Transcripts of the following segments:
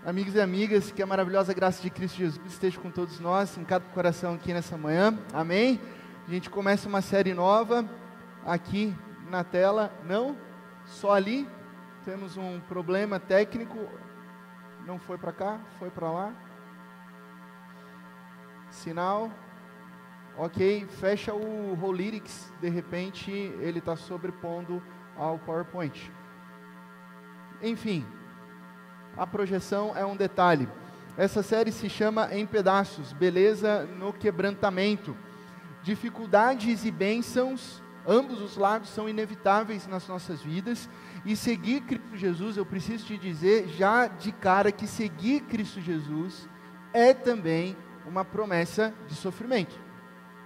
Amigos e amigas, que a maravilhosa graça de Cristo Jesus esteja com todos nós, em cada coração aqui nessa manhã, amém? A gente começa uma série nova, aqui na tela, não, só ali, temos um problema técnico, não foi para cá, foi para lá, sinal, ok, fecha o Rolyrics, de repente ele está sobrepondo ao PowerPoint, enfim. A projeção é um detalhe. Essa série se chama Em Pedaços, Beleza no Quebrantamento. Dificuldades e bênçãos, ambos os lados são inevitáveis nas nossas vidas. E seguir Cristo Jesus, eu preciso te dizer já de cara que seguir Cristo Jesus é também uma promessa de sofrimento.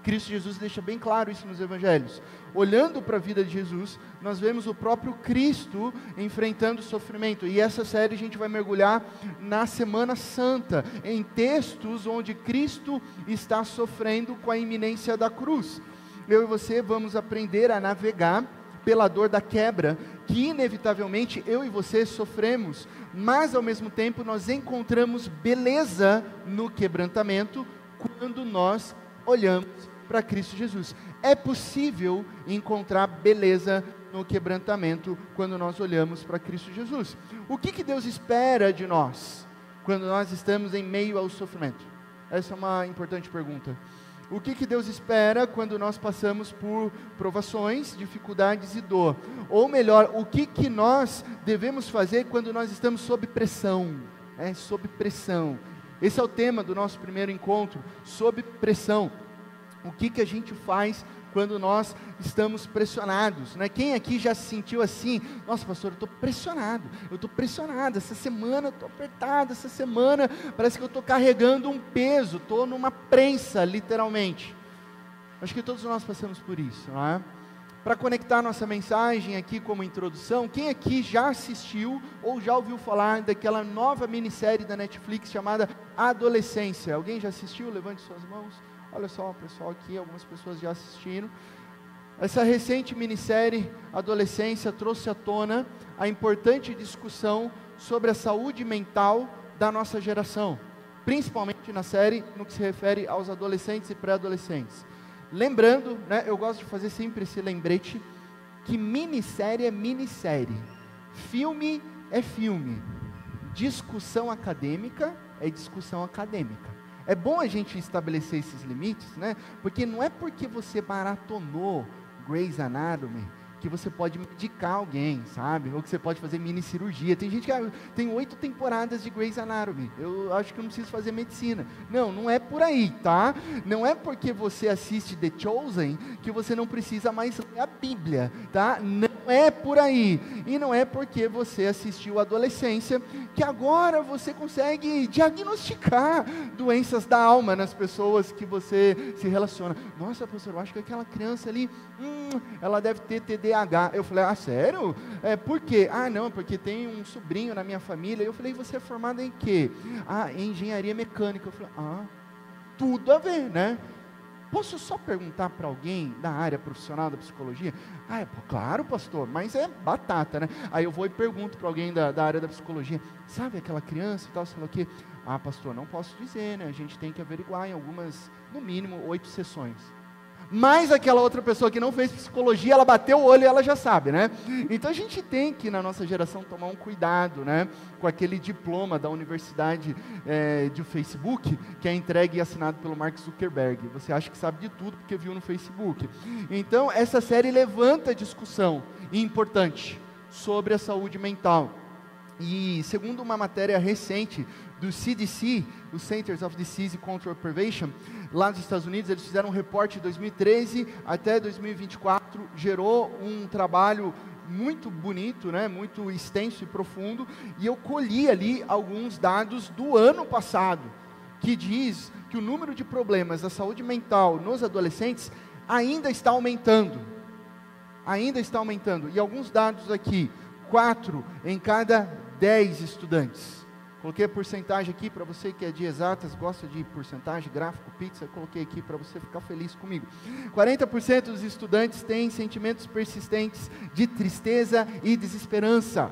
Cristo Jesus deixa bem claro isso nos evangelhos. Olhando para a vida de Jesus, nós vemos o próprio Cristo enfrentando o sofrimento. E essa série a gente vai mergulhar na Semana Santa, em textos onde Cristo está sofrendo com a iminência da cruz. Eu e você vamos aprender a navegar pela dor da quebra, que inevitavelmente eu e você sofremos, mas ao mesmo tempo nós encontramos beleza no quebrantamento, quando nós olhamos para Cristo Jesus. É possível encontrar beleza no quebrantamento quando nós olhamos para Cristo Jesus. O que Deus espera de nós quando nós estamos em meio ao sofrimento? Essa é uma importante pergunta. O que Deus espera quando nós passamos por provações, dificuldades e dor? Ou melhor, o que nós devemos fazer quando nós estamos sob pressão? Sob pressão. Esse é o tema do nosso primeiro encontro, sob pressão. O que a gente faz quando nós estamos pressionados, né? Quem aqui já se sentiu assim? Nossa, pastor, eu estou pressionado, essa semana eu estou apertado, essa semana parece que eu estou carregando um peso, estou numa prensa, literalmente. Acho que todos nós passamos por isso, não é? Para conectar nossa mensagem aqui como introdução, quem aqui já assistiu ou já ouviu falar daquela nova minissérie da Netflix chamada Adolescência? Alguém já assistiu? Levante suas mãos. Olha só, o pessoal aqui, algumas pessoas já assistiram. Essa recente minissérie Adolescência trouxe à tona a importante discussão sobre a saúde mental da nossa geração, principalmente na série no que se refere aos adolescentes e pré-adolescentes. Lembrando, né, eu gosto de fazer sempre esse lembrete, que minissérie é minissérie, filme é filme, discussão acadêmica é discussão acadêmica. É bom a gente estabelecer esses limites, né? Porque não é porque você maratonou Grey's Anatomy que você pode medicar alguém, sabe? Ou que você pode fazer mini cirurgia. Tem gente que tem 8 temporadas de Grey's Anatomy. Eu acho que eu não preciso fazer medicina. Não é por aí, tá? Não é porque você assiste The Chosen que você não precisa mais ler a Bíblia, tá? Não é por aí. E não é porque você assistiu Adolescência que agora você consegue diagnosticar doenças da alma nas pessoas que você se relaciona. Nossa, professor, eu acho que aquela criança ali, ela deve ter TDAH. Eu falei, sério? Por quê? Não, porque tem um sobrinho na minha família. Eu falei, você é formado em quê? Em engenharia mecânica. Eu falei, tudo a ver, né? Posso só perguntar para alguém da área profissional da psicologia? Claro, pastor, mas é batata, né? Aí eu vou e pergunto para alguém da área da psicologia, sabe aquela criança e tal, sei lá o quê? Pastor, não posso dizer, né? A gente tem que averiguar em algumas, no mínimo, 8 sessões. Mas aquela outra pessoa que não fez psicologia, ela bateu o olho e ela já sabe, né? Então a gente tem que, na nossa geração, tomar um cuidado, né? Com aquele diploma da universidade de Facebook, que é entregue e assinado pelo Mark Zuckerberg. Você acha que sabe de tudo porque viu no Facebook. Então, essa série levanta a discussão importante sobre a saúde mental. E segundo uma matéria recente do CDC, o Centers of Disease Control Prevention, lá nos Estados Unidos, eles fizeram um reporte de 2013 até 2024, gerou um trabalho muito bonito, né, muito extenso e profundo, e eu colhi ali alguns dados do ano passado, que diz que o número de problemas da saúde mental nos adolescentes ainda está aumentando, e alguns dados aqui, 4 em cada 10 estudantes. Coloquei a porcentagem aqui para você que é de exatas, gosta de porcentagem, gráfico, pizza, coloquei aqui para você ficar feliz comigo. 40% dos estudantes têm sentimentos persistentes de tristeza e desesperança.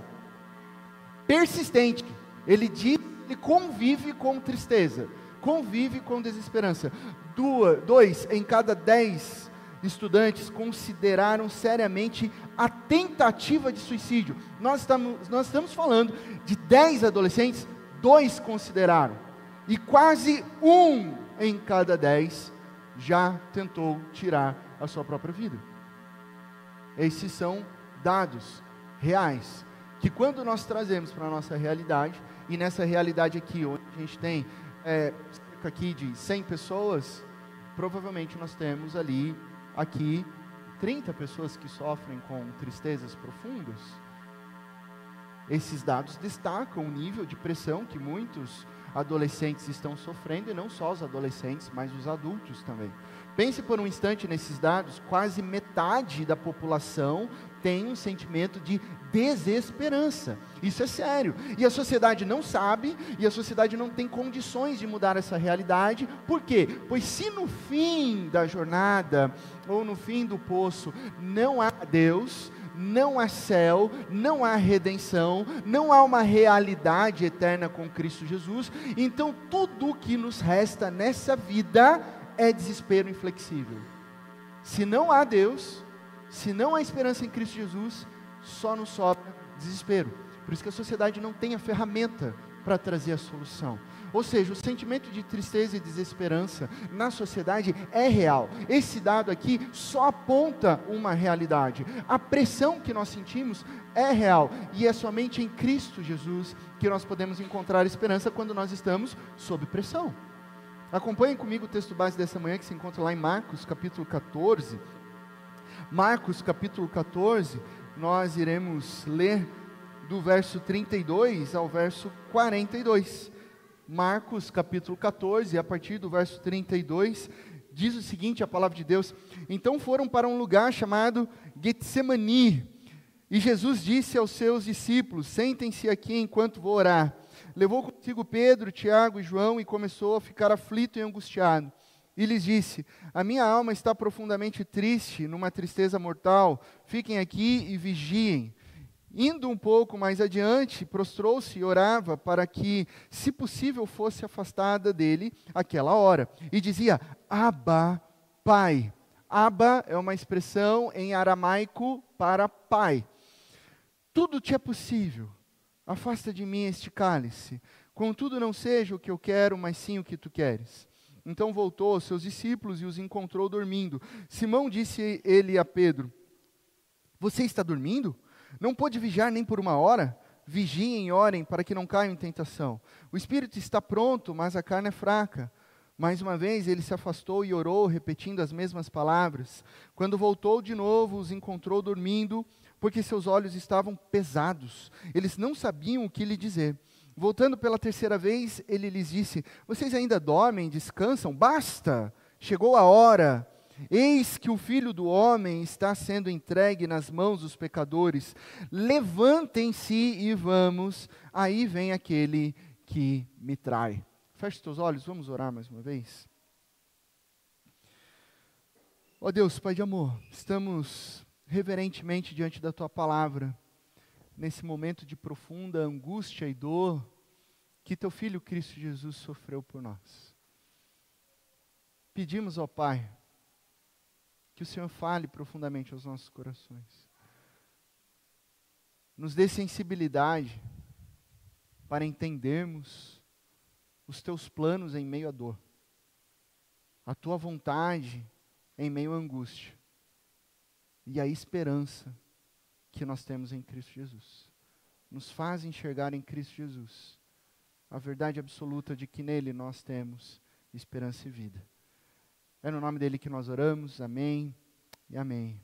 Persistente. Ele diz ele convive com tristeza, convive com desesperança. 2 em cada 10 estudantes consideraram seriamente a tentativa de suicídio. Nós estamos falando de 10 adolescentes, 2 consideraram. E quase 1 em cada 10 já tentou tirar a sua própria vida. Esses são dados reais, que quando nós trazemos para a nossa realidade, e nessa realidade aqui, onde a gente tem cerca aqui de 100 pessoas, provavelmente nós temos aqui 30 pessoas que sofrem com tristezas profundas. Esses dados destacam o nível de pressão que muitos adolescentes estão sofrendo, e não só os adolescentes, mas os adultos também. Pense por um instante nesses dados, quase metade da população tem um sentimento de desesperança. Isso é sério. E a sociedade não sabe, e a sociedade não tem condições de mudar essa realidade. Por quê? Pois se no fim da jornada, ou no fim do poço, não há Deus, não há céu, não há redenção, não há uma realidade eterna com Cristo Jesus, então tudo o que nos resta nessa vida é desespero inflexível. Se não há Deus, se não há esperança em Cristo Jesus, só nos sobra desespero. Por isso que a sociedade não tem a ferramenta para trazer a solução. Ou seja, o sentimento de tristeza e desesperança na sociedade é real. Esse dado aqui só aponta uma realidade. A pressão que nós sentimos é real. E é somente em Cristo Jesus que nós podemos encontrar esperança quando nós estamos sob pressão. Acompanhem comigo o texto base dessa manhã, que se encontra lá em Marcos capítulo 14. Marcos capítulo 14, nós iremos ler do verso 32 ao verso 42. Marcos capítulo 14, a partir do verso 32, diz o seguinte, a palavra de Deus: então foram para um lugar chamado Getsemani, e Jesus disse aos seus discípulos: sentem-se aqui enquanto vou orar. Levou consigo Pedro, Tiago e João e começou a ficar aflito e angustiado. E lhes disse: a minha alma está profundamente triste, numa tristeza mortal, fiquem aqui e vigiem. Indo um pouco mais adiante, prostrou-se e orava para que, se possível, fosse afastada dele aquela hora. E dizia: Abba, Pai. Abba é uma expressão em aramaico para pai. Tudo te é possível. Afasta de mim este cálice. Contudo, não seja o que eu quero, mas sim o que tu queres. Então voltou aos seus discípulos e os encontrou dormindo. Simão disse ele a Pedro: você está dormindo? Não pôde vigiar nem por uma hora? Vigiem e orem para que não caiam em tentação. O espírito está pronto, mas a carne é fraca. Mais uma vez ele se afastou e orou, repetindo as mesmas palavras. Quando voltou de novo, os encontrou dormindo, porque seus olhos estavam pesados. Eles não sabiam o que lhe dizer. Voltando pela terceira vez, ele lhes disse: vocês ainda dormem, descansam? Basta! Chegou a hora. Eis que o Filho do Homem está sendo entregue nas mãos dos pecadores. Levantem-se e vamos. Aí vem aquele que me trai. Feche os teus olhos, vamos orar mais uma vez. Ó Deus, Pai de amor, estamos reverentemente diante da Tua palavra, nesse momento de profunda angústia e dor que Teu Filho Cristo Jesus sofreu por nós. Pedimos, ó Pai, que o Senhor fale profundamente aos nossos corações. Nos dê sensibilidade para entendermos os Teus planos em meio à dor, a Tua vontade em meio à angústia e a esperança que nós temos em Cristo Jesus. Nos faz enxergar em Cristo Jesus a verdade absoluta de que nele nós temos esperança e vida. É no nome dele que nós oramos, amém e amém.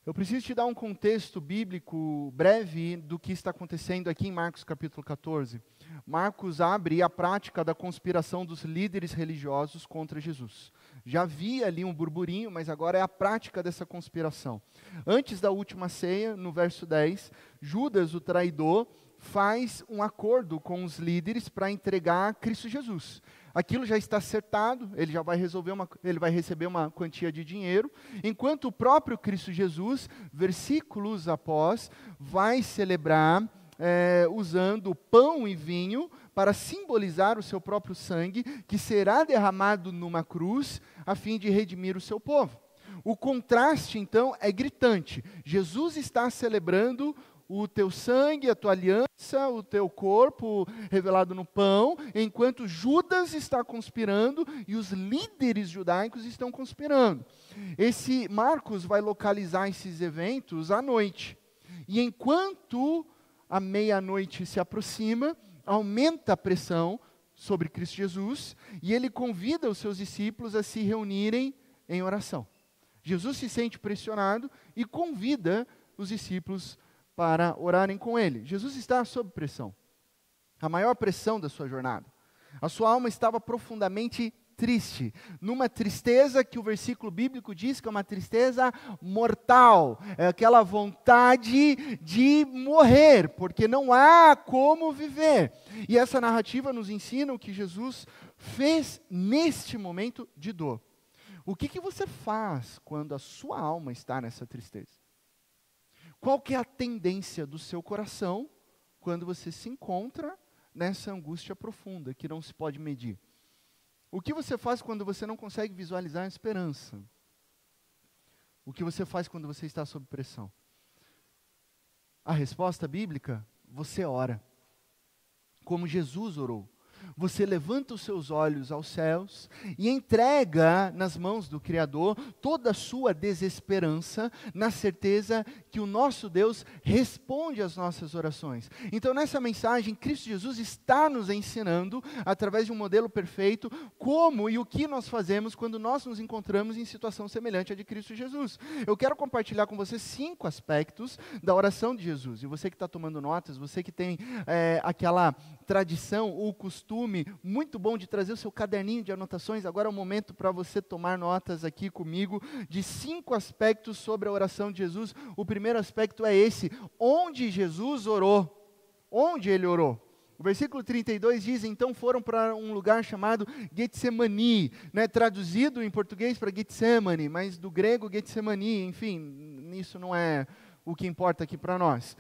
Eu preciso te dar um contexto bíblico breve do que está acontecendo aqui em Marcos capítulo 14. Marcos abre a prática da conspiração dos líderes religiosos contra Jesus. Já havia ali um burburinho, mas agora é a prática dessa conspiração. Antes da última ceia, no verso 10, Judas, o traidor, faz um acordo com os líderes para entregar Cristo Jesus. Aquilo já está acertado, ele já vai ele vai receber uma quantia de dinheiro, enquanto o próprio Cristo Jesus, versículos após, vai celebrar usando pão e vinho para simbolizar o seu próprio sangue, que será derramado numa cruz, a fim de redimir o seu povo. O contraste, então, é gritante. Jesus está celebrando o teu sangue, a tua aliança, o teu corpo revelado no pão, enquanto Judas está conspirando e os líderes judaicos estão conspirando. Esse Marcos vai localizar esses eventos à noite. E enquanto a meia-noite se aproxima, aumenta a pressão sobre Cristo Jesus e ele convida os seus discípulos a se reunirem em oração. Jesus se sente pressionado e convida os discípulos para orarem com ele. Jesus está sob pressão, a maior pressão da sua jornada. A sua alma estava profundamente triste, numa tristeza que o versículo bíblico diz que é uma tristeza mortal, é aquela vontade de morrer, porque não há como viver. E essa narrativa nos ensina o que Jesus fez neste momento de dor. O que você faz quando a sua alma está nessa tristeza? Qual que é a tendência do seu coração quando você se encontra nessa angústia profunda que não se pode medir? O que você faz quando você não consegue visualizar a esperança? O que você faz quando você está sob pressão? A resposta bíblica, você ora. Como Jesus orou. Você levanta os seus olhos aos céus e entrega nas mãos do Criador toda a sua desesperança, na certeza que o nosso Deus responde às nossas orações. Então, nessa mensagem, Cristo Jesus está nos ensinando, através de um modelo perfeito, como e o que nós fazemos quando nós nos encontramos em situação semelhante à de Cristo Jesus. Eu quero compartilhar com você 5 aspectos da oração de Jesus. E você que está tomando notas, você que tem aquela tradição ou costume muito bom de trazer o seu caderninho de anotações, agora é o momento para você tomar notas aqui comigo de 5 aspectos sobre a oração de Jesus. O primeiro aspecto é esse: onde Jesus orou. Onde ele orou? O versículo 32 diz: então foram para um lugar chamado Getsemani, traduzido em português para Getsemane, mas do grego Getsemani, enfim, isso não é o que importa aqui para nós.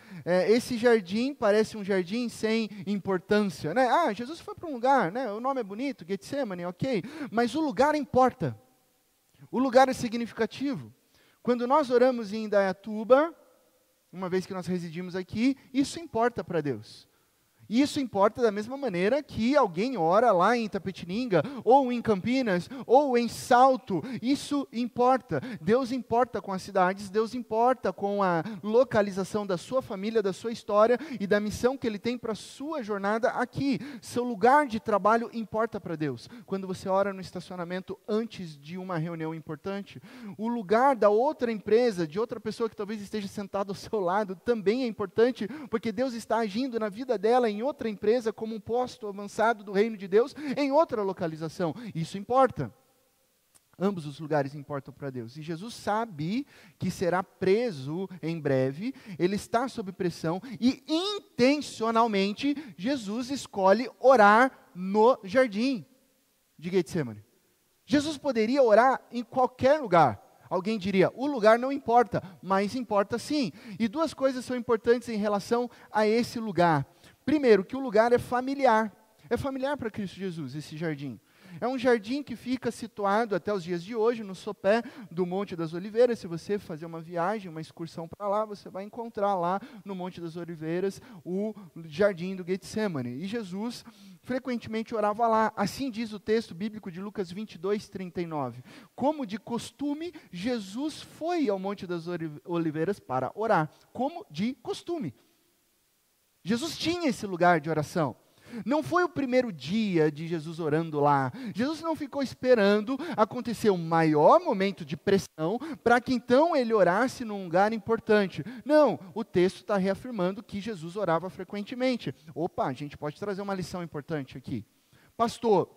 Esse jardim parece um jardim sem importância, Jesus foi para um lugar, o nome é bonito, Getsemane, ok, mas o lugar importa. O lugar é significativo. Quando nós oramos em Indaiatuba, uma vez que nós residimos aqui, isso importa para Deus. Isso importa da mesma maneira que alguém ora lá em Itapetininga, ou em Campinas, ou em Salto. Isso importa. Deus importa com as cidades, Deus importa com a localização da sua família, da sua história e da missão que Ele tem para a sua jornada aqui. Seu lugar de trabalho importa para Deus. Quando você ora no estacionamento antes de uma reunião importante, o lugar da outra empresa, de outra pessoa que talvez esteja sentada ao seu lado, também é importante, porque Deus está agindo na vida dela em outra empresa, como um posto avançado do reino de Deus, em outra localização. Isso importa. Ambos os lugares importam para Deus. E Jesus sabe que será preso em breve, ele está sob pressão, e intencionalmente Jesus escolhe orar no jardim de Getsemane. Jesus poderia orar em qualquer lugar. Alguém diria, o lugar não importa, mas importa sim. E 2 coisas são importantes em relação a esse lugar. Primeiro, que o lugar é familiar. É familiar para Cristo Jesus, esse jardim. É um jardim que fica situado até os dias de hoje, no sopé do Monte das Oliveiras. Se você fazer uma viagem, uma excursão para lá, você vai encontrar lá no Monte das Oliveiras o jardim do Getsemane. E Jesus frequentemente orava lá. Assim diz o texto bíblico de Lucas 22, 39. Como de costume, Jesus foi ao Monte das Oliveiras para orar. Como de costume. Jesus tinha esse lugar de oração. Não foi o primeiro dia de Jesus orando lá. Jesus não ficou esperando acontecer um maior momento de pressão para que então ele orasse num lugar importante. Não, o texto está reafirmando que Jesus orava frequentemente. Opa, a gente pode trazer uma lição importante aqui. Pastor,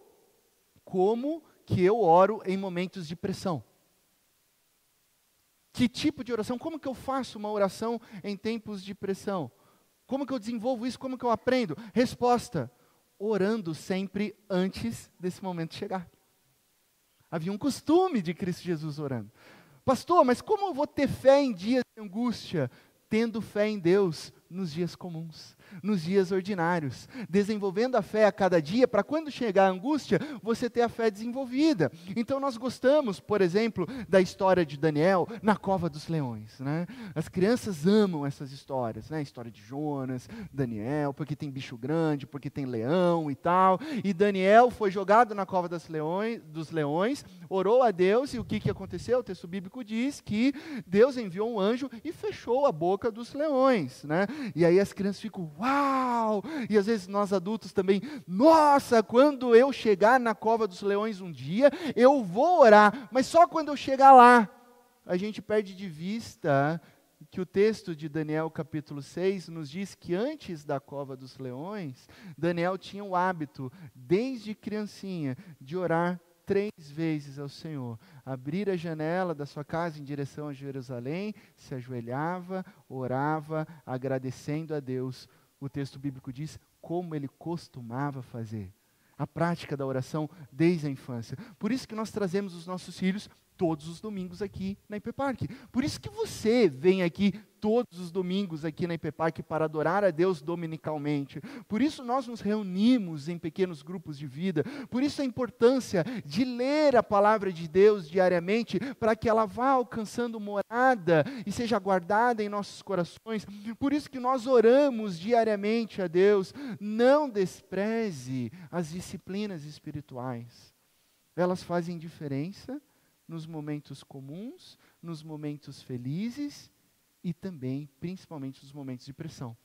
como que eu oro em momentos de pressão? Que tipo de oração? Como que eu faço uma oração em tempos de pressão? Como que eu desenvolvo isso? Como que eu aprendo? Resposta: orando sempre antes desse momento chegar. Havia um costume de Cristo Jesus orando. Pastor, mas como eu vou ter fé em dias de angústia? Tendo fé em Deus nos dias comuns, nos dias ordinários, desenvolvendo a fé a cada dia, para quando chegar a angústia, você ter a fé desenvolvida. Então nós gostamos, por exemplo, da história de Daniel na cova dos leões, né? As crianças amam essas histórias, né? A história de Jonas, Daniel, porque tem bicho grande, porque tem leão e tal, e Daniel foi jogado na cova dos leões, orou a Deus, e o que aconteceu? O texto bíblico diz que Deus enviou um anjo e fechou a boca dos leões, né? E aí as crianças ficam, uau! E às vezes nós adultos também, nossa, quando eu chegar na cova dos leões um dia, eu vou orar, mas só quando eu chegar lá. A gente perde de vista que o texto de Daniel capítulo 6 nos diz que antes da cova dos leões, Daniel tinha o hábito, desde criancinha, de orar 3 vezes ao Senhor, abrir a janela da sua casa em direção a Jerusalém, se ajoelhava, orava, agradecendo a Deus. O texto bíblico diz como ele costumava fazer. A prática da oração desde a infância. Por isso que nós trazemos os nossos filhos todos os domingos aqui na IP Park. Por isso que você vem aqui todos os domingos aqui na IP Park para adorar a Deus dominicalmente. Por isso nós nos reunimos em pequenos grupos de vida. Por isso a importância de ler a palavra de Deus diariamente, para que ela vá alcançando morada e seja guardada em nossos corações. Por isso que nós oramos diariamente a Deus. Não despreze as disciplinas espirituais. Elas fazem diferença nos momentos comuns, nos momentos felizes e também, principalmente, nos momentos de pressão.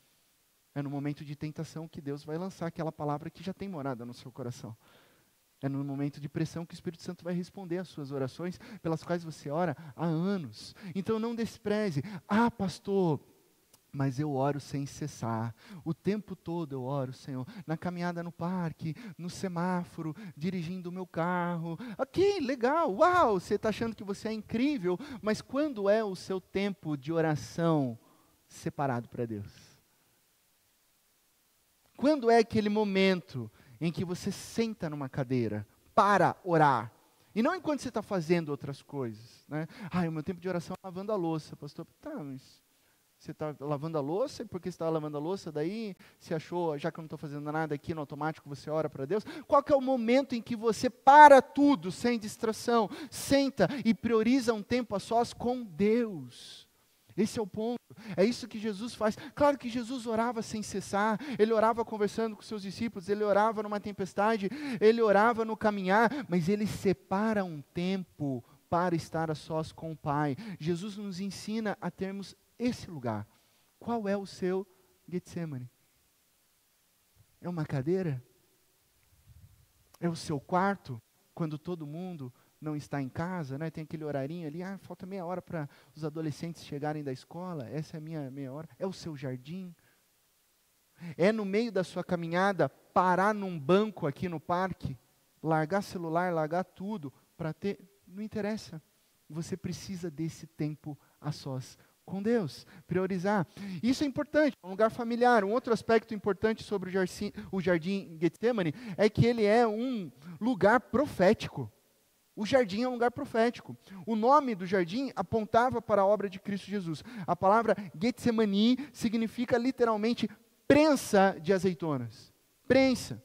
É no momento de tentação que Deus vai lançar aquela palavra que já tem morada no seu coração. É no momento de pressão que o Espírito Santo vai responder às suas orações, pelas quais você ora há anos. Então não despreze. Ah, pastor, mas eu oro sem cessar, o tempo todo eu oro, Senhor, na caminhada no parque, no semáforo, dirigindo o meu carro. Ok, legal, uau, você está achando que você é incrível, mas quando é o seu tempo de oração separado para Deus? Quando é aquele momento em que você senta numa cadeira para orar? E não enquanto você está fazendo outras coisas, né? Ah, o meu tempo de oração é lavando a louça, pastor. Tá, mas você está lavando a louça, e porque você está lavando a louça, daí você achou, já que eu não estou fazendo nada aqui, no automático você ora para Deus? Qual que é o momento em que você para tudo, sem distração, senta e prioriza um tempo a sós com Deus? Esse é o ponto, é isso que Jesus faz. Claro que Jesus orava sem cessar, ele orava conversando com seus discípulos, ele orava numa tempestade, ele orava no caminhar, mas ele separa um tempo para estar a sós com o Pai. Jesus nos ensina a termos esse lugar. Qual é o seu Getsemane? É uma cadeira? É o seu quarto? Quando todo mundo não está em casa, né? Tem aquele horarinho ali, falta meia hora para os adolescentes chegarem da escola, essa é a minha meia hora. É o seu jardim? É no meio da sua caminhada, parar num banco aqui no parque, largar celular, largar tudo, para ter, não interessa. Você precisa desse tempo a sós com Deus, priorizar. Isso é importante, um lugar familiar. Um outro aspecto importante sobre o jardim Getsemane é que ele é um lugar profético. O jardim é um lugar profético. O nome do jardim apontava para a obra de Cristo Jesus. A palavra Getsemani significa literalmente prensa de azeitonas. Prensa.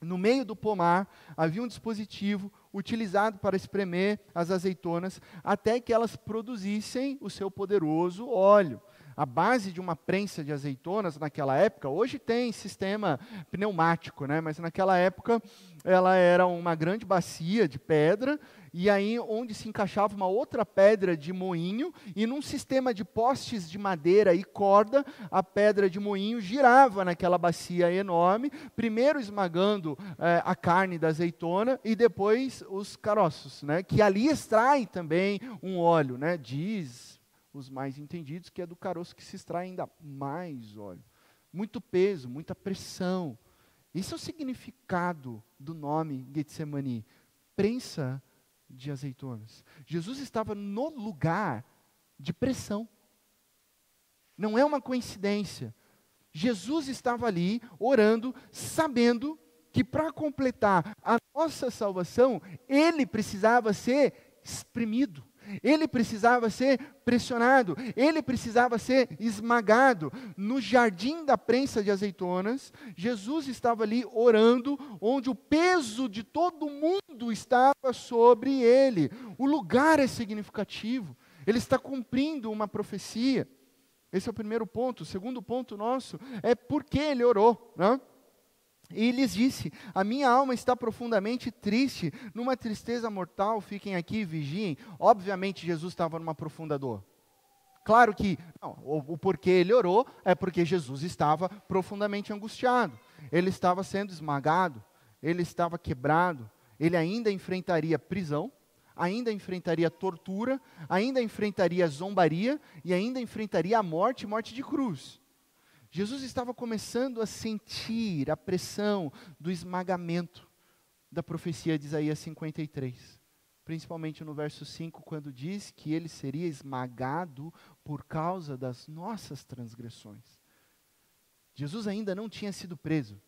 No meio do pomar havia um dispositivo utilizado para espremer as azeitonas até que elas produzissem o seu poderoso óleo. A base de uma prensa de azeitonas naquela época, hoje tem sistema pneumático, né? Mas naquela época ela era uma grande bacia de pedra, e aí onde se encaixava uma outra pedra de moinho, e num sistema de postes de madeira e corda, a pedra de moinho girava naquela bacia enorme, primeiro esmagando a carne da azeitona e depois os caroços, né? Que ali extraem também um óleo, né? Diz os mais entendidos que é do caroço que se extrai ainda mais óleo. Muito peso, muita pressão. Esse é o significado do nome Getsemani, prensa de azeitonas. Jesus estava no lugar de pressão. Não é uma coincidência. Jesus estava ali orando, sabendo que para completar a nossa salvação, ele precisava ser espremido. Ele precisava ser pressionado, ele precisava ser esmagado. No jardim da prensa de azeitonas, Jesus estava ali orando, onde o peso de todo mundo estava sobre ele. O lugar é significativo, ele está cumprindo uma profecia. Esse é o primeiro ponto. O segundo ponto nosso é por que ele orou, né? E lhes disse: a minha alma está profundamente triste, numa tristeza mortal, fiquem aqui e vigiem. Obviamente Jesus estava numa profunda dor. Claro que, não, o porquê ele orou é porque Jesus estava profundamente angustiado. Ele estava sendo esmagado, ele estava quebrado, ele ainda enfrentaria prisão, ainda enfrentaria tortura, ainda enfrentaria zombaria e ainda enfrentaria a morte de cruz. Jesus estava começando a sentir a pressão do esmagamento da profecia de Isaías 53. Principalmente no verso 5, quando diz que ele seria esmagado por causa das nossas transgressões. Jesus ainda não tinha sido preso.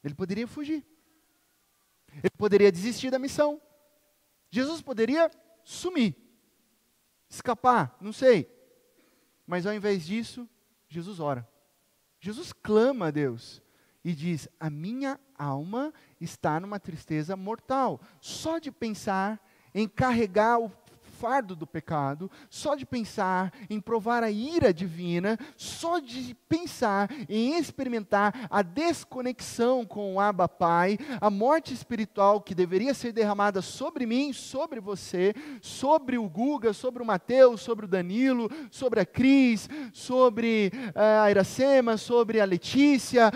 Ele poderia fugir. Ele poderia desistir da missão. Jesus poderia sumir, escapar, não sei. Mas ao invés disso, Jesus ora. Jesus clama a Deus e diz: a minha alma está numa tristeza mortal. Só de pensar em carregar o fardo do pecado, só de pensar em provar a ira divina, só de pensar em experimentar a desconexão com o Abba Pai, a morte espiritual que deveria ser derramada sobre mim, sobre você, sobre o Guga, sobre o Mateus, sobre o Danilo, sobre a Cris, sobre a Iracema, sobre a Letícia,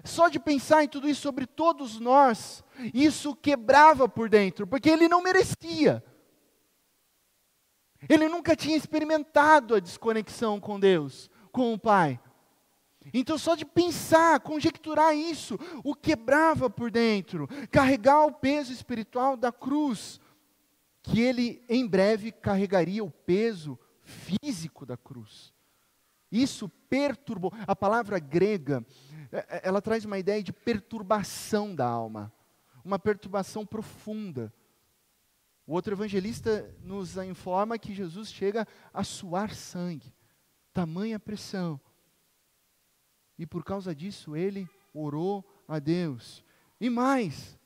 só de pensar em tudo isso sobre todos nós, isso quebrava por dentro, porque ele não merecia. Ele nunca tinha experimentado a desconexão com Deus, com o Pai. Então só de pensar, conjecturar isso, o quebrava por dentro, carregar o peso espiritual da cruz, que ele em breve carregaria o peso físico da cruz. Isso perturbou. A palavra grega, ela traz uma ideia de perturbação da alma, uma perturbação profunda. O outro evangelista nos informa que Jesus chega a suar sangue, tamanha pressão. E por causa disso ele orou a Deus. E mais,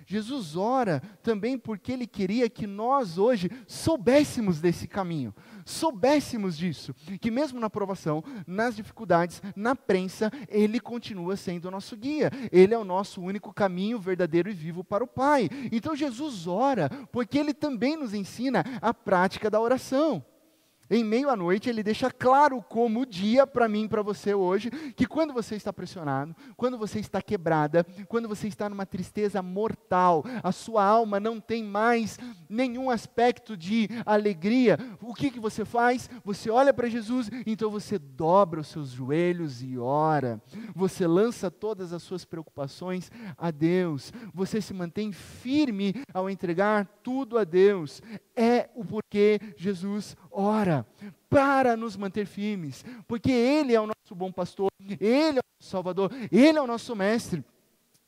Jesus ora também porque ele queria que nós hoje soubéssemos desse caminho, soubéssemos disso, que mesmo na provação, nas dificuldades, na prensa, ele continua sendo o nosso guia, ele é o nosso único caminho verdadeiro e vivo para o Pai. Então Jesus ora porque ele também nos ensina a prática da oração. Em meio à noite, ele deixa claro como dia para mim e para você hoje, que quando você está pressionado, quando você está quebrada, quando você está numa tristeza mortal, a sua alma não tem mais nenhum aspecto de alegria, o que você faz? Você olha para Jesus, então você dobra os seus joelhos e ora, você lança todas as suas preocupações a Deus, você se mantém firme ao entregar tudo a Deus. É o porquê Jesus ora, para nos manter firmes, porque Ele é o nosso bom pastor, Ele é o nosso Salvador, Ele é o nosso mestre,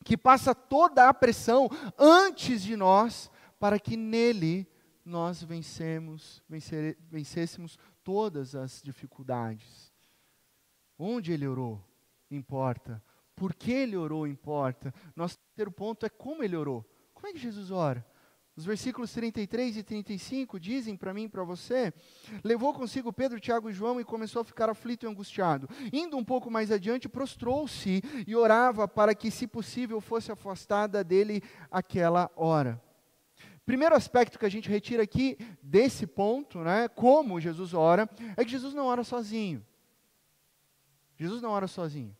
que passa toda a pressão antes de nós, para que nele nós vencêssemos todas as dificuldades. Onde Ele orou, importa. Por que Ele orou, importa. Nosso terceiro ponto é como Ele orou. Como é que Jesus ora? Os versículos 33 e 35 dizem para mim e para você: levou consigo Pedro, Tiago e João e começou a ficar aflito e angustiado. Indo um pouco mais adiante, prostrou-se e orava para que, se possível, fosse afastada dele aquela hora. Primeiro aspecto que a gente retira aqui desse ponto, né, como Jesus ora, é que Jesus não ora sozinho. Jesus não ora sozinho.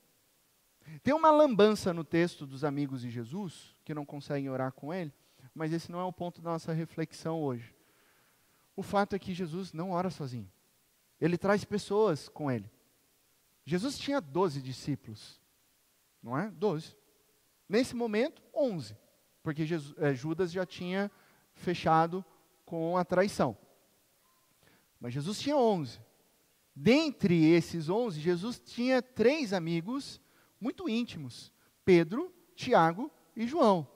Tem uma lambança no texto dos amigos de Jesus, que não conseguem orar com ele, mas esse não é o ponto da nossa reflexão hoje. O fato é que Jesus não ora sozinho. Ele traz pessoas com ele. Jesus tinha 12 discípulos, não é? 12. Nesse momento, 11, porque Judas já tinha fechado com a traição. Mas Jesus tinha 11. Dentre esses 11, Jesus tinha 3 amigos muito íntimos: Pedro, Tiago e João.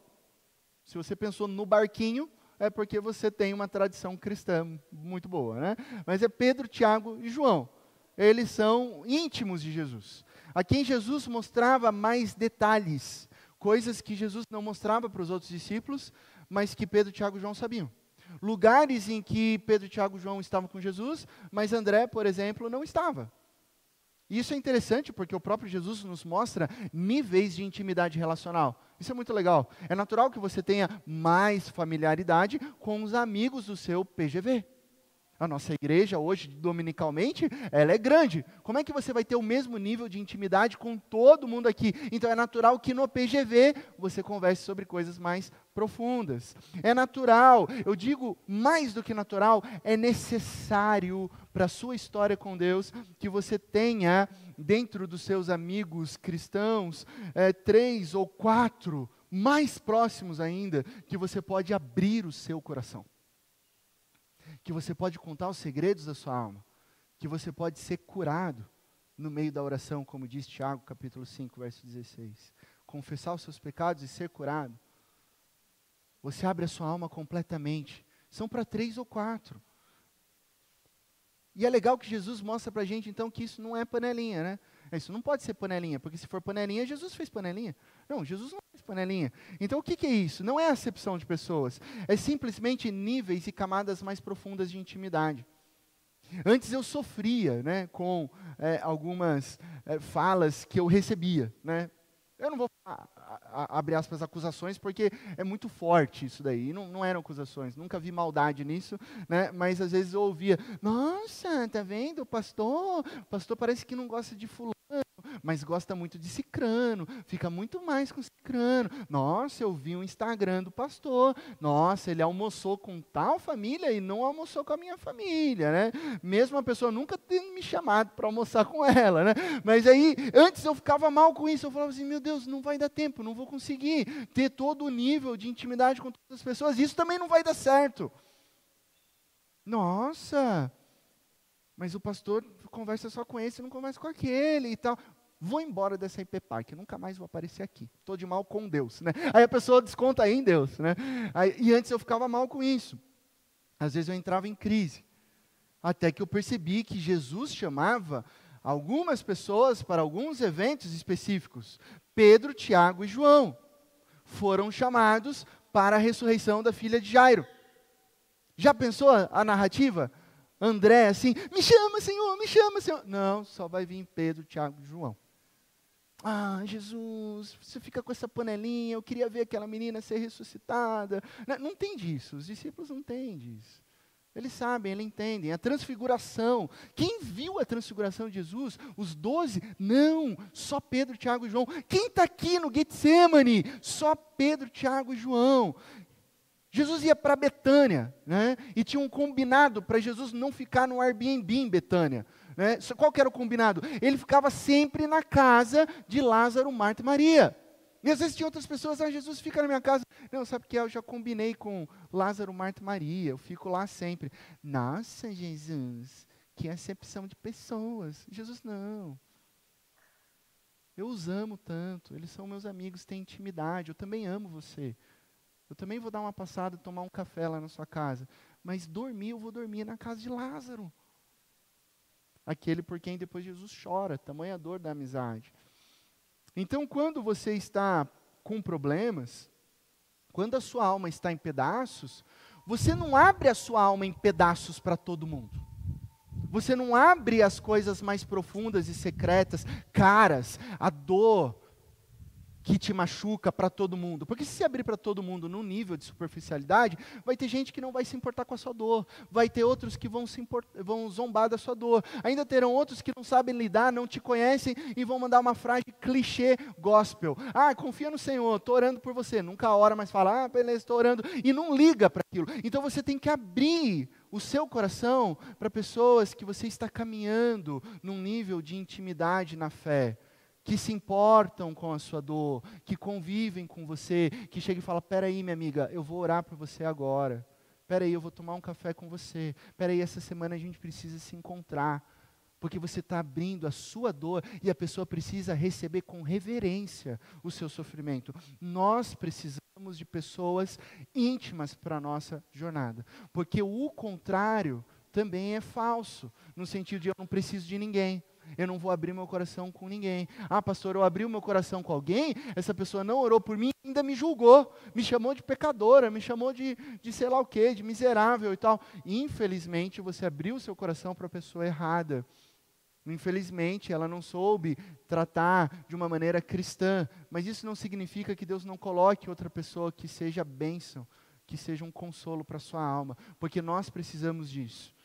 Se você pensou no barquinho, é porque você tem uma tradição cristã muito boa, né? Mas é Pedro, Tiago e João. Eles são íntimos de Jesus. A quem Jesus mostrava mais detalhes, coisas que Jesus não mostrava para os outros discípulos, mas que Pedro, Tiago e João sabiam. Lugares em que Pedro, Tiago e João estavam com Jesus, mas André, por exemplo, não estava. E isso é interessante porque o próprio Jesus nos mostra níveis de intimidade relacional. Isso é muito legal. É natural que você tenha mais familiaridade com os amigos do seu PGV. A nossa igreja hoje, dominicalmente, ela é grande. Como é que você vai ter o mesmo nível de intimidade com todo mundo aqui? Então é natural que no PGV você converse sobre coisas mais profundas. É natural, eu digo mais do que natural, é necessário para a sua história com Deus que você tenha dentro dos seus amigos cristãos 3 ou 4, mais próximos ainda, que você pode abrir o seu coração. Que você pode contar os segredos da sua alma, que você pode ser curado no meio da oração, como diz Tiago, capítulo 5, verso 16. Confessar os seus pecados e ser curado. Você abre a sua alma completamente. São para 3 ou 4. E é legal que Jesus mostra para a gente, então, que isso não é panelinha, né? Isso não pode ser panelinha, porque se for panelinha, Jesus fez panelinha. Não, Jesus não fez panelinha. Então, o que é isso? Não é acepção de pessoas. É simplesmente níveis e camadas mais profundas de intimidade. Antes eu sofria, né, com algumas falas que eu recebia, né? Eu não vou abrir aspas, acusações, porque é muito forte isso daí. E não eram acusações, nunca vi maldade nisso, né? Mas às vezes eu ouvia, nossa, tá vendo, o pastor parece que não gosta de fulano, mas gosta muito de cicrano, fica muito mais com cicrano. Nossa, eu vi um Instagram do pastor, nossa, ele almoçou com tal família e não almoçou com a minha família, né? Mesmo a pessoa nunca tendo me chamado para almoçar com ela, né? Mas aí, antes eu ficava mal com isso, eu falava assim, meu Deus, não vai dar tempo, não vou conseguir ter todo o nível de intimidade com todas as pessoas, isso também não vai dar certo. Nossa, mas o pastor conversa só com esse, não conversa com aquele e tal. Vou embora dessa IP Park, nunca mais vou aparecer aqui. Estou de mal com Deus, né? Aí a pessoa desconta aí em Deus, né? E antes eu ficava mal com isso. Às vezes eu entrava em crise. Até que eu percebi que Jesus chamava algumas pessoas para alguns eventos específicos. Pedro, Tiago e João foram chamados para a ressurreição da filha de Jairo. Já pensou a narrativa? André assim, me chama Senhor, me chama Senhor. Não, só vai vir Pedro, Tiago e João. Ah, Jesus, você fica com essa panelinha, eu queria ver aquela menina ser ressuscitada. Não tem disso, os discípulos não têm disso. Eles sabem, eles entendem. A transfiguração, quem viu a transfiguração de Jesus? Os 12? Não, só Pedro, Tiago e João. Quem está aqui no Getsemane? Só Pedro, Tiago e João. Jesus ia para Betânia, né? E tinha um combinado para Jesus não ficar no Airbnb em Betânia. Né? Qual que era o combinado? Ele ficava sempre na casa de Lázaro, Marta e Maria. E às vezes tinha outras pessoas, Jesus fica na minha casa. Não, sabe o que eu já combinei com Lázaro, Marta e Maria, eu fico lá sempre. Nossa, Jesus, que acepção de pessoas. Jesus, não. Eu os amo tanto, eles são meus amigos, têm intimidade, eu também amo você. Eu também vou dar uma passada, tomar um café lá na sua casa. Mas dormir, eu vou dormir na casa de Lázaro. Aquele por quem depois Jesus chora, tamanha dor da amizade. Então, quando você está com problemas, quando a sua alma está em pedaços, você não abre a sua alma em pedaços para todo mundo. Você não abre as coisas mais profundas e secretas, caras, a dor que te machuca para todo mundo. Porque se abrir para todo mundo num nível de superficialidade, vai ter gente que não vai se importar com a sua dor. Vai ter outros que vão zombar da sua dor. Ainda terão outros que não sabem lidar, não te conhecem e vão mandar uma frase clichê gospel. Ah, confia no Senhor, estou orando por você. Nunca ora, mas fala, beleza, estou orando. E não liga para aquilo. Então você tem que abrir o seu coração para pessoas que você está caminhando num nível de intimidade na fé, que se importam com a sua dor, que convivem com você, que chegam e falam, peraí minha amiga, eu vou orar por você agora, peraí, eu vou tomar um café com você, peraí, essa semana a gente precisa se encontrar, Porque você está abrindo a sua dor e a pessoa precisa receber com reverência o seu sofrimento. Nós precisamos de pessoas íntimas para a nossa jornada. Porque o contrário também é falso, no sentido de eu não preciso de ninguém. Eu não vou abrir meu coração com ninguém. Ah, pastor, eu abri o meu coração com alguém, essa pessoa não orou por mim, ainda me julgou, me chamou de pecadora, me chamou de sei lá o quê, de miserável e tal. Infelizmente, você abriu o seu coração para a pessoa errada. Infelizmente, ela não soube tratar de uma maneira cristã, mas isso não significa que Deus não coloque outra pessoa que seja bênção, que seja um consolo para a sua alma, porque nós precisamos disso.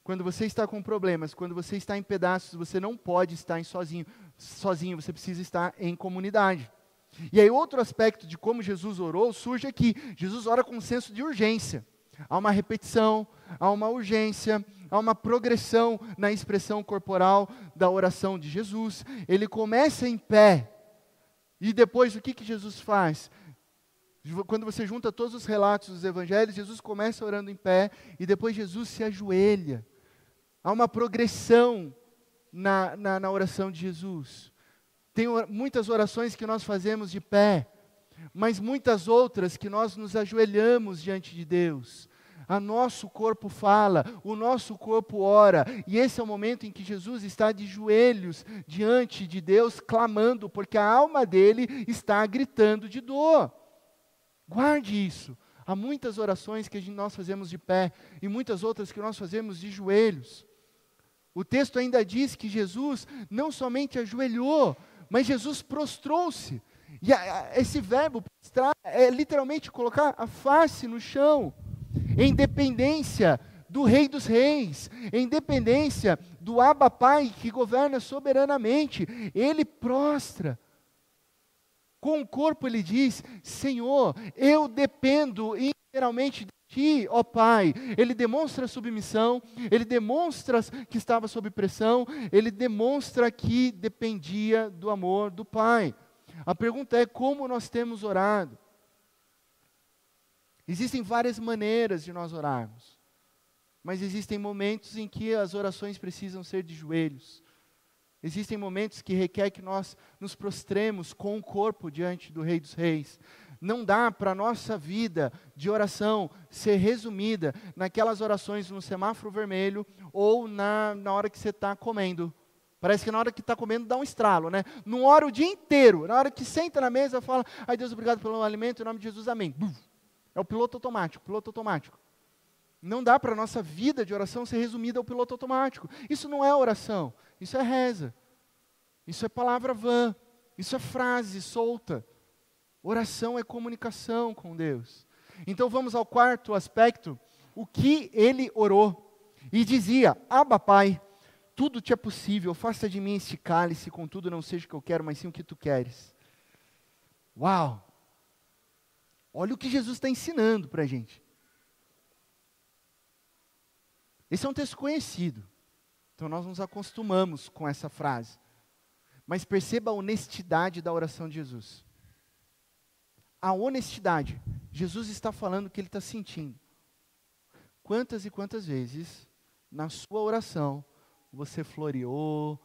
Quando você está com problemas, quando você está em pedaços, você não pode estar sozinho, você precisa estar em comunidade. E aí outro aspecto de como Jesus orou surge aqui. Jesus ora com um senso de urgência. Há uma repetição, há uma urgência, há uma progressão na expressão corporal da oração de Jesus. Ele começa em pé, e depois o que Jesus faz? Quando você junta todos os relatos dos evangelhos, Jesus começa orando em pé, e depois Jesus se ajoelha. Há uma progressão na oração de Jesus. Tem muitas orações que nós fazemos de pé, mas muitas outras que nós nos ajoelhamos diante de Deus. O nosso corpo fala, o nosso corpo ora, e esse é o momento em que Jesus está de joelhos diante de Deus, clamando, porque a alma dele está gritando de dor. Guarde isso. Há muitas orações que nós fazemos de pé, e muitas outras que nós fazemos de joelhos. O texto ainda diz que Jesus não somente ajoelhou, mas Jesus prostrou-se. E esse verbo prostrar é literalmente colocar a face no chão, em dependência do Rei dos Reis, em dependência do Abba Pai que governa soberanamente. Ele prostra. Com o corpo ele diz: Senhor, eu dependo inteiramente de Ti, ó Pai. Ele demonstra submissão, ele demonstra que estava sob pressão, ele demonstra que dependia do amor do Pai. A pergunta é: como nós temos orado? Existem várias maneiras de nós orarmos, mas existem momentos em que as orações precisam ser de joelhos. Existem momentos que requer que nós nos prostremos com o corpo diante do Rei dos Reis. Não dá para a nossa vida de oração ser resumida naquelas orações no semáforo vermelho ou na hora que você está comendo. Parece que na hora que está comendo dá um estralo, né? Não ora o dia inteiro. Na hora que senta na mesa, fala: ai Deus, obrigado pelo alimento, em nome de Jesus, amém. É o piloto automático. Não dá para a nossa vida de oração ser resumida ao piloto automático. Isso não é oração, isso é reza. Isso é palavra vã, isso é frase solta. Oração é comunicação com Deus. Então vamos ao quarto aspecto, o que ele orou. E dizia: Abba Pai, tudo te é possível, faça de mim este cálice, contudo não seja o que eu quero, mas sim o que tu queres. Uau! Olha o que Jesus está ensinando para a gente. Esse é um texto conhecido, então nós nos acostumamos com essa frase. Mas perceba a honestidade da oração de Jesus. A honestidade. Jesus está falando o que ele está sentindo. Quantas e quantas vezes, na sua oração, você floreou,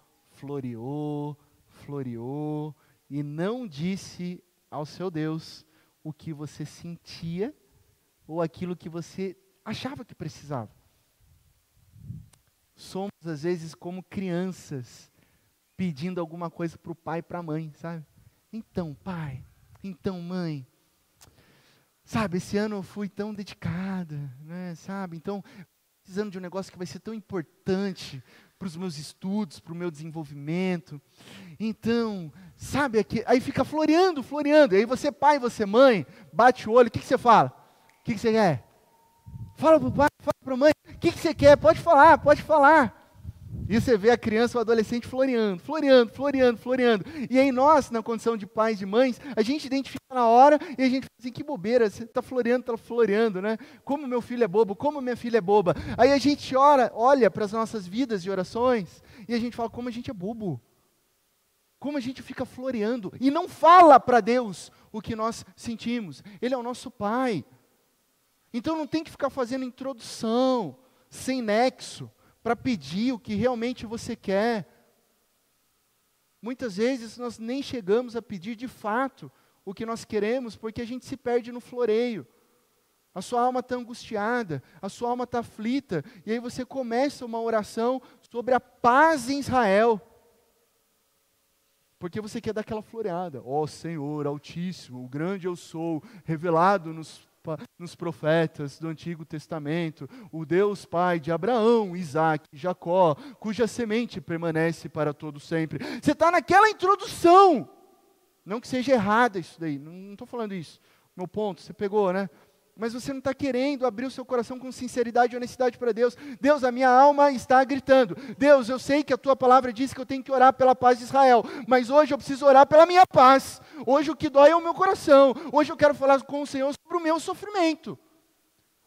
e não disse ao seu Deus o que você sentia, ou aquilo que você achava que precisava. Somos, às vezes, como crianças, pedindo alguma coisa para o pai e para a mãe, sabe? Então, pai, então, mãe, sabe, esse ano eu fui tão dedicada, né, sabe? Então, precisando de um negócio que vai ser tão importante para os meus estudos, para o meu desenvolvimento. Então, sabe, aí fica floreando, e aí você pai, você mãe, bate o olho, o que você fala? O que você quer? Fala para o pai, fala para a mãe, o que você quer? Pode falar. E você vê a criança ou o adolescente floreando. E aí nós, na condição de pais e mães, a gente identifica na hora e a gente fala assim: que bobeira, você está floreando, né? Como meu filho é bobo, como minha filha é boba. Aí a gente olha para as nossas vidas de orações e a gente fala: como a gente é bobo. Como a gente fica floreando e não fala para Deus o que nós sentimos. Ele é o nosso Pai. Então não tem que ficar fazendo introdução, sem nexo, para pedir o que realmente você quer. Muitas vezes nós nem chegamos a pedir de fato o que nós queremos, porque a gente se perde no floreio. A sua alma está angustiada, a sua alma está aflita, e aí você começa uma oração sobre a paz em Israel. Porque você quer dar aquela floreada. Ó Senhor Altíssimo, o grande eu sou, revelado nos profetas do Antigo Testamento, o Deus Pai de Abraão, Isaque, Jacó, cuja semente permanece para todo sempre. Você está naquela introdução. Não que seja errada isso daí, não estou falando isso. Meu ponto, você pegou, né? Mas você não está querendo abrir o seu coração com sinceridade e honestidade para Deus. Deus, a minha alma está gritando. Deus, eu sei que a tua palavra diz que eu tenho que orar pela paz de Israel, mas hoje eu preciso orar pela minha paz. Hoje o que dói é o meu coração. Hoje eu quero falar com o Senhor sobre o meu sofrimento.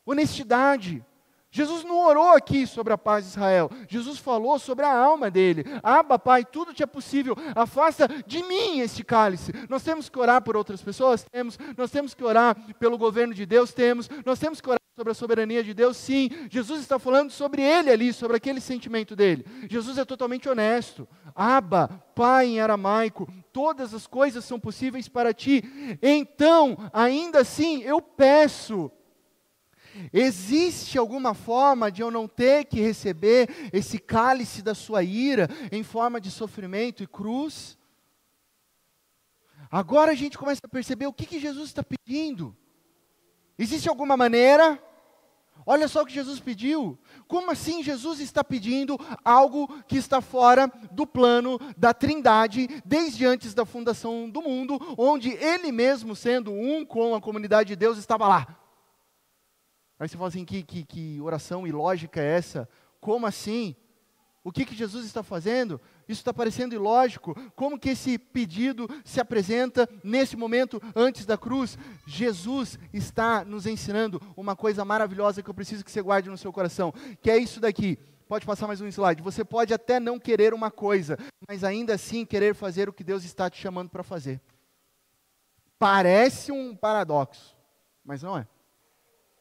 Honestidade. Jesus não orou aqui sobre a paz de Israel. Jesus falou sobre a alma dele. Abba, Pai, tudo te é possível. Afasta de mim este cálice. Nós temos que orar por outras pessoas? Temos. Nós temos que orar pelo governo de Deus? Temos. Nós temos que orar sobre a soberania de Deus? Sim. Jesus está falando sobre ele ali, sobre aquele sentimento dele. Jesus é totalmente honesto. Abba, Pai em aramaico, todas as coisas são possíveis para ti. Então, ainda assim, eu peço. Existe alguma forma de eu não ter que receber esse cálice da sua ira em forma de sofrimento e cruz? Agora a gente começa a perceber o que Jesus está pedindo. Existe alguma maneira? Olha só o que Jesus pediu. Como assim Jesus está pedindo algo que está fora do plano da Trindade, desde antes da fundação do mundo, onde Ele mesmo, sendo um com a comunidade de Deus, estava lá? Aí você fala assim, que oração ilógica é essa? Como assim? O que Jesus está fazendo? Isso está parecendo ilógico. Como que esse pedido se apresenta nesse momento antes da cruz? Jesus está nos ensinando uma coisa maravilhosa que eu preciso que você guarde no seu coração, que é isso daqui. Pode passar mais um slide. Você pode até não querer uma coisa, mas ainda assim querer fazer o que Deus está te chamando para fazer. Parece um paradoxo, mas não é.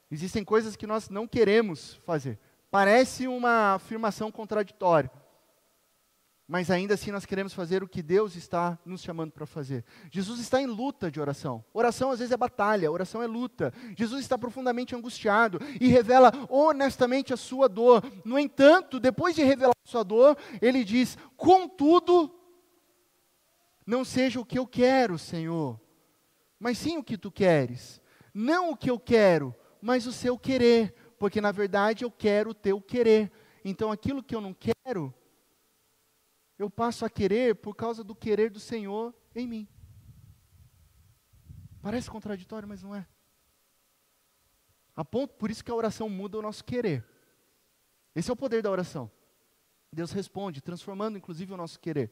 Existem coisas que nós não queremos fazer. Parece uma afirmação contraditória. Mas ainda assim nós queremos fazer o que Deus está nos chamando para fazer. Jesus está em luta de oração. Oração às vezes é batalha, oração é luta. Jesus está profundamente angustiado e revela honestamente a sua dor. No entanto, depois de revelar a sua dor, ele diz: contudo, não seja o que eu quero, Senhor, mas sim o que tu queres. Não o que eu quero, mas o seu querer, porque na verdade eu quero o teu querer. Então aquilo que eu não quero, eu passo a querer por causa do querer do Senhor em mim. Parece contraditório, mas não é. Por isso que a oração muda o nosso querer. Esse é o poder da oração. Deus responde, transformando inclusive o nosso querer.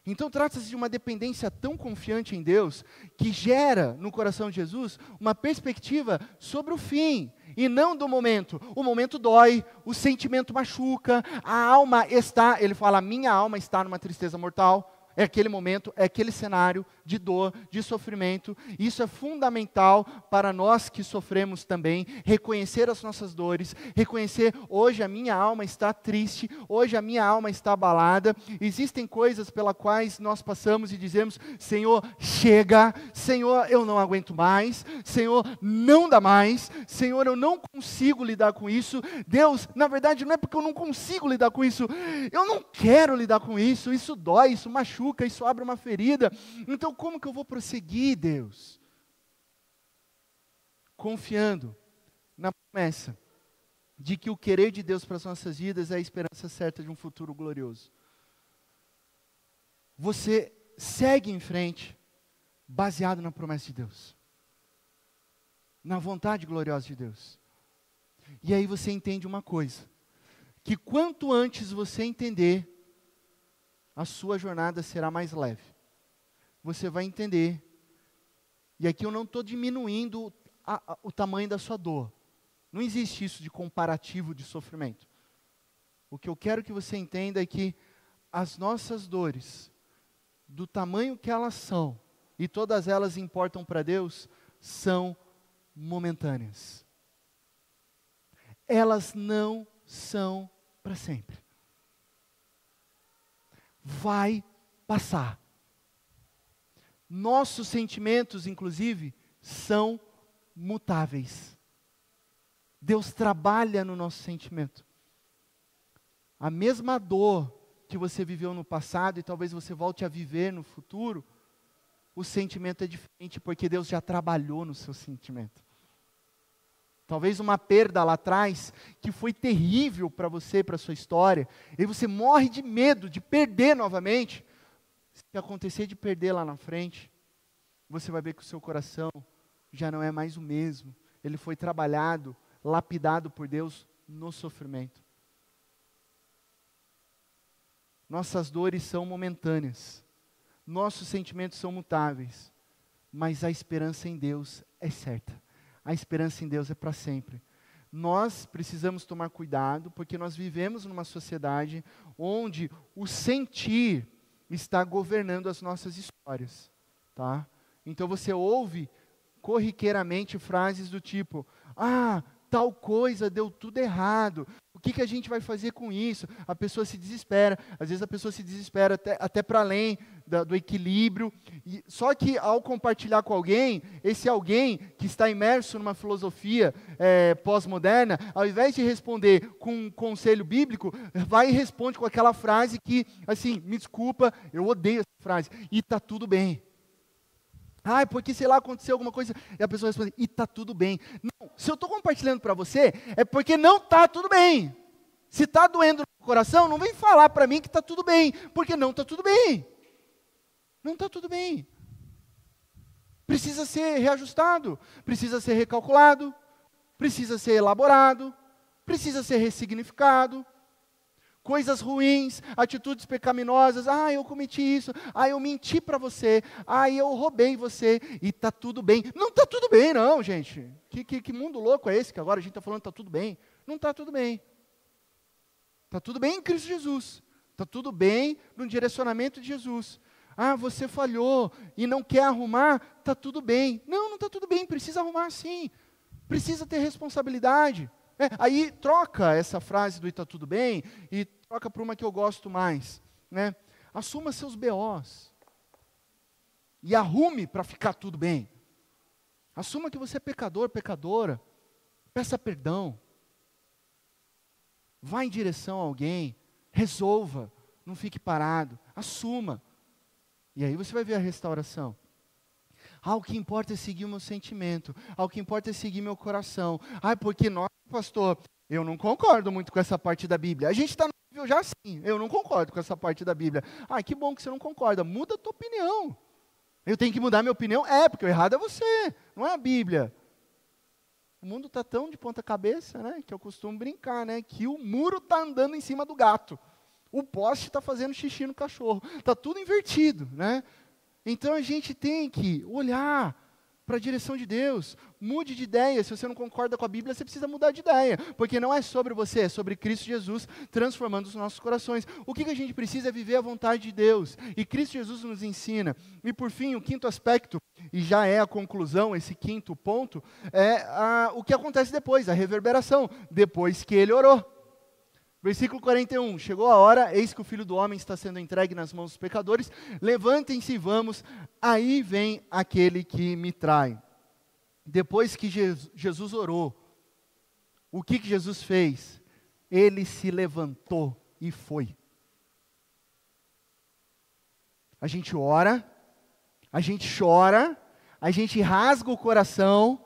Então trata-se de uma dependência tão confiante em Deus, que gera no coração de Jesus uma perspectiva sobre o fim, e não do momento. O momento dói, o sentimento machuca, a alma está, ele fala, minha alma está numa tristeza mortal. É aquele momento, é aquele cenário de dor, de sofrimento. Isso é fundamental para nós que sofremos também, reconhecer as nossas dores, reconhecer, hoje a minha alma está triste, hoje a minha alma está abalada. Existem coisas pelas quais nós passamos e dizemos, Senhor, chega, Senhor, eu não aguento mais, Senhor, não dá mais, Senhor, eu não consigo lidar com isso. Deus, na verdade não é porque eu não consigo lidar com isso, eu não quero lidar com isso, isso dói, isso machuca, isso abre uma ferida. Então como que eu vou prosseguir, Deus? Confiando na promessa de que o querer de Deus para as nossas vidas é a esperança certa de um futuro glorioso. Você segue em frente baseado na promessa de Deus, na vontade gloriosa de Deus. E aí você entende uma coisa, que quanto antes você entender, a sua jornada será mais leve. Você vai entender, e aqui eu não estou diminuindo o tamanho da sua dor. Não existe isso de comparativo de sofrimento. O que eu quero que você entenda é que as nossas dores, do tamanho que elas são, e todas elas importam para Deus, são momentâneas. Elas não são para sempre. Vai passar. Nossos sentimentos, inclusive, são mutáveis. Deus trabalha no nosso sentimento. A mesma dor que você viveu no passado e talvez você volte a viver no futuro, o sentimento é diferente porque Deus já trabalhou no seu sentimento. Talvez uma perda lá atrás que foi terrível para você, para a sua história, e você morre de medo de perder novamente. Se acontecer de perder lá na frente, você vai ver que o seu coração já não é mais o mesmo. Ele foi trabalhado, lapidado por Deus no sofrimento. Nossas dores são momentâneas, nossos sentimentos são mutáveis, mas a esperança em Deus é certa. A esperança em Deus é para sempre. Nós precisamos tomar cuidado, porque nós vivemos numa sociedade onde o sentir está governando as nossas histórias, tá? Então você ouve corriqueiramente frases do tipo: tal coisa deu tudo errado, o que a gente vai fazer com isso? A pessoa se desespera, às vezes a pessoa se desespera até para além do equilíbrio, só que ao compartilhar com alguém, esse alguém que está imerso numa filosofia pós-moderna, ao invés de responder com um conselho bíblico, vai e responde com aquela frase que, assim, me desculpa, eu odeio essa frase, e está tudo bem. Porque sei lá, aconteceu alguma coisa, e a pessoa responde, e está tudo bem. Não, se eu estou compartilhando para você, é porque não está tudo bem. Se está doendo no coração, não vem falar para mim que está tudo bem, porque não está tudo bem. Não está tudo bem. Precisa ser reajustado, precisa ser recalculado, precisa ser elaborado, precisa ser ressignificado. Coisas ruins, atitudes pecaminosas, eu cometi isso, eu menti para você, eu roubei você, e está tudo bem. Não está tudo bem não, gente. Que mundo louco é esse que agora a gente está falando que está tudo bem? Não está tudo bem. Está tudo bem em Cristo Jesus. Está tudo bem no direcionamento de Jesus. Você falhou e não quer arrumar, está tudo bem. Não está tudo bem, precisa arrumar sim. Precisa ter responsabilidade. Aí troca essa frase do está tudo bem e troca para uma que eu gosto mais, né? Assuma seus BOs e arrume para ficar tudo bem. Assuma que você é pecador, pecadora, peça perdão, vá em direção a alguém, resolva, não fique parado, assuma, e aí você vai ver a restauração. O que importa é seguir o meu sentimento. O que importa é seguir meu coração. Porque nós, pastor, eu não concordo muito com essa parte da Bíblia. A gente está no nível já assim, eu não concordo com essa parte da Bíblia. Que bom que você não concorda. Muda a tua opinião. Eu tenho que mudar minha opinião? Porque o errado é você, não é a Bíblia. O mundo está tão de ponta cabeça, né, que eu costumo brincar, né, que o muro está andando em cima do gato. O poste está fazendo xixi no cachorro. Está tudo invertido, né? Então a gente tem que olhar para a direção de Deus. Mude de ideia. Se você não concorda com a Bíblia, você precisa mudar de ideia. Porque não é sobre você, é sobre Cristo Jesus transformando os nossos corações. O que a gente precisa é viver a vontade de Deus. E Cristo Jesus nos ensina. E por fim, o quinto aspecto, e já é a conclusão, esse quinto ponto, é o que acontece depois, a reverberação, depois que ele orou. Versículo 41, chegou a hora, eis que o Filho do Homem está sendo entregue nas mãos dos pecadores, levantem-se e vamos, aí vem aquele que me trai. Depois que Jesus orou, o que Jesus fez? Ele se levantou e foi. A gente ora, a gente chora, a gente rasga o coração,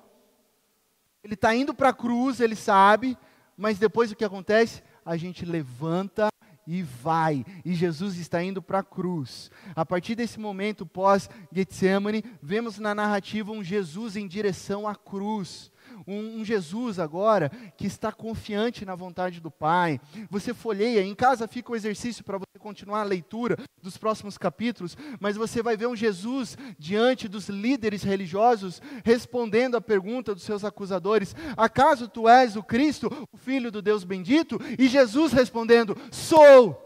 ele está indo para a cruz, ele sabe, mas depois o que acontece? A gente levanta e vai, e Jesus está indo para a cruz. A partir desse momento pós-Getsemane, vemos na narrativa um Jesus em direção à cruz, um Jesus agora que está confiante na vontade do Pai. Você folheia, em casa fica o exercício para você continuar a leitura dos próximos capítulos, mas você vai ver um Jesus diante dos líderes religiosos, respondendo a pergunta dos seus acusadores: acaso tu és o Cristo, o Filho do Deus bendito? E Jesus respondendo: sou.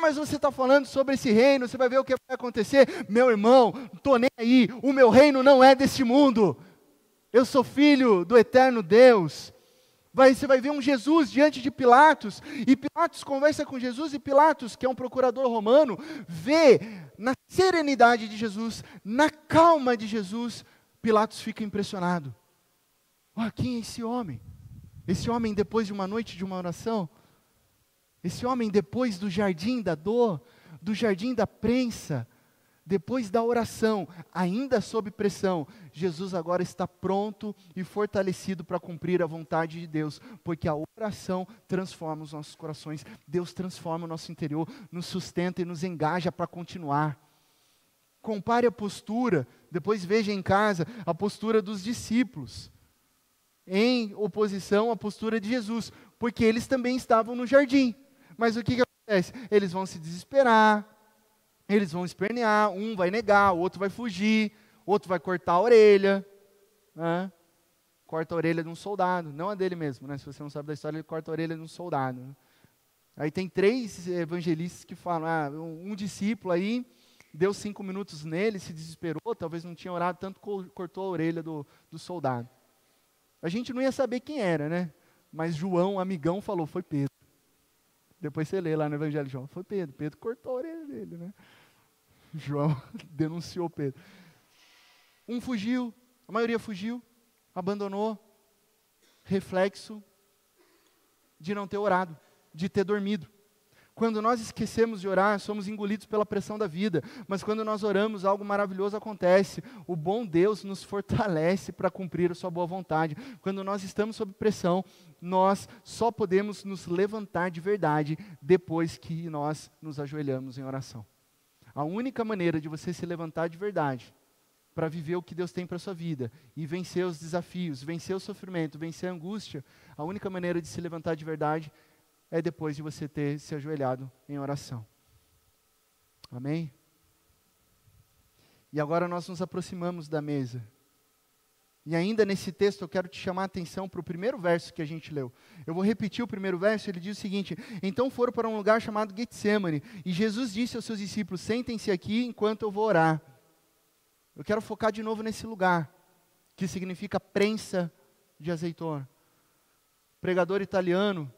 Mas você está falando sobre esse reino, você vai ver o que vai acontecer. Meu irmão, não estou nem aí, o meu reino não é deste mundo. Eu sou filho do eterno Deus. Você vai ver um Jesus diante de Pilatos, e Pilatos conversa com Jesus, e Pilatos, que é um procurador romano, vê na serenidade de Jesus, na calma de Jesus, Pilatos fica impressionado. Quem é esse homem? Esse homem depois de uma noite de uma oração? Esse homem depois do jardim da dor, do jardim da prensa, depois da oração, ainda sob pressão, Jesus agora está pronto e fortalecido para cumprir a vontade de Deus, porque a oração transforma os nossos corações, Deus transforma o nosso interior, nos sustenta e nos engaja para continuar. Compare a postura, depois veja em casa a postura dos discípulos, em oposição à postura de Jesus, porque eles também estavam no jardim, mas o que acontece? Eles vão se desesperar, eles vão espernear, um vai negar, o outro vai fugir, o outro vai cortar a orelha, né? Corta a orelha de um soldado, não a dele mesmo, né? Se você não sabe da história, ele corta a orelha de um soldado, né? Aí tem 3 evangelistas que falam, um discípulo aí, deu 5 minutos nele, se desesperou, talvez não tinha orado tanto, cortou a orelha do soldado. A gente não ia saber quem era, né? Mas João, amigão, falou, foi Pedro. Depois você lê lá no Evangelho de João, foi Pedro. Pedro cortou a orelha dele, né? João denunciou Pedro. Um fugiu, a maioria fugiu, abandonou. Reflexo de não ter orado, de ter dormido. Quando nós esquecemos de orar, somos engolidos pela pressão da vida. Mas quando nós oramos, algo maravilhoso acontece. O bom Deus nos fortalece para cumprir a sua boa vontade. Quando nós estamos sob pressão, nós só podemos nos levantar de verdade depois que nós nos ajoelhamos em oração. A única maneira de você se levantar de verdade para viver o que Deus tem para a sua vida e vencer os desafios, vencer o sofrimento, vencer a angústia, a única maneira de se levantar de verdade é depois de você ter se ajoelhado em oração. Amém? E agora nós nos aproximamos da mesa. E ainda nesse texto eu quero te chamar a atenção para o primeiro verso que a gente leu. Eu vou repetir o primeiro verso, ele diz o seguinte: então foram para um lugar chamado Getsemane, e Jesus disse aos seus discípulos, sentem-se aqui enquanto eu vou orar. Eu quero focar de novo nesse lugar, que significa prensa de azeitona. O pregador italiano,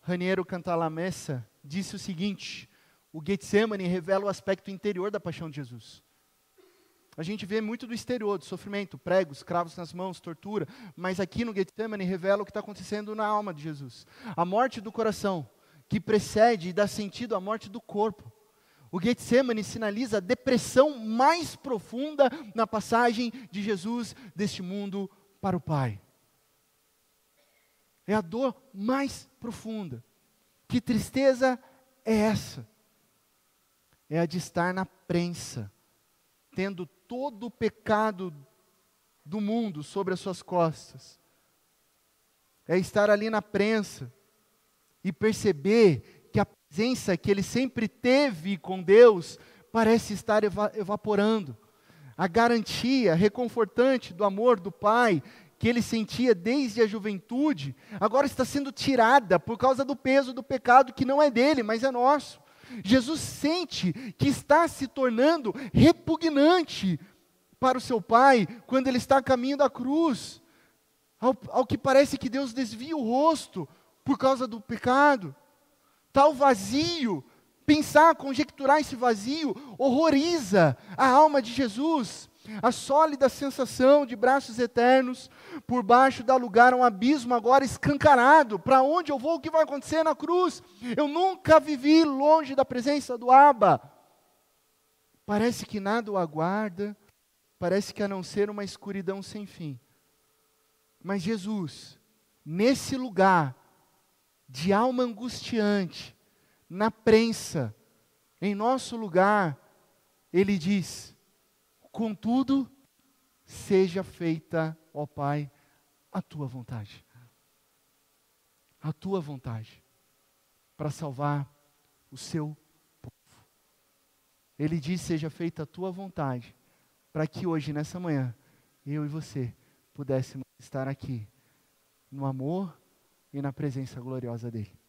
Raniero Cantalamessa, disse o seguinte: o Getsemane revela o aspecto interior da paixão de Jesus. A gente vê muito do exterior, do sofrimento, pregos, cravos nas mãos, tortura, mas aqui no Getsemane revela o que está acontecendo na alma de Jesus. A morte do coração, que precede e dá sentido à morte do corpo. O Getsemane sinaliza a depressão mais profunda na passagem de Jesus deste mundo para o Pai. É a dor mais profunda. Que tristeza é essa? É a de estar na prensa, tendo todo o pecado do mundo sobre as suas costas. É estar ali na prensa e perceber que a presença que ele sempre teve com Deus parece estar evaporando. A garantia reconfortante do amor do Pai que ele sentia desde a juventude, agora está sendo tirada por causa do peso do pecado que não é dele, mas é nosso. Jesus sente que está se tornando repugnante para o seu Pai, quando ele está a caminho da cruz, ao que parece que Deus desvia o rosto por causa do pecado. Tal vazio, conjecturar esse vazio, horroriza a alma de Jesus. A sólida sensação de braços eternos, por baixo dá lugar a um abismo agora escancarado. Para onde eu vou? O que vai acontecer na cruz? Eu nunca vivi longe da presença do Abba. Parece que nada o aguarda, parece que a não ser uma escuridão sem fim. Mas Jesus, nesse lugar de alma angustiante, na prensa, em nosso lugar, ele diz: contudo, seja feita, ó Pai, a tua vontade. A tua vontade, para salvar o seu povo. Ele diz: seja feita a tua vontade, para que hoje, nessa manhã, eu e você pudéssemos estar aqui, no amor e na presença gloriosa dEle.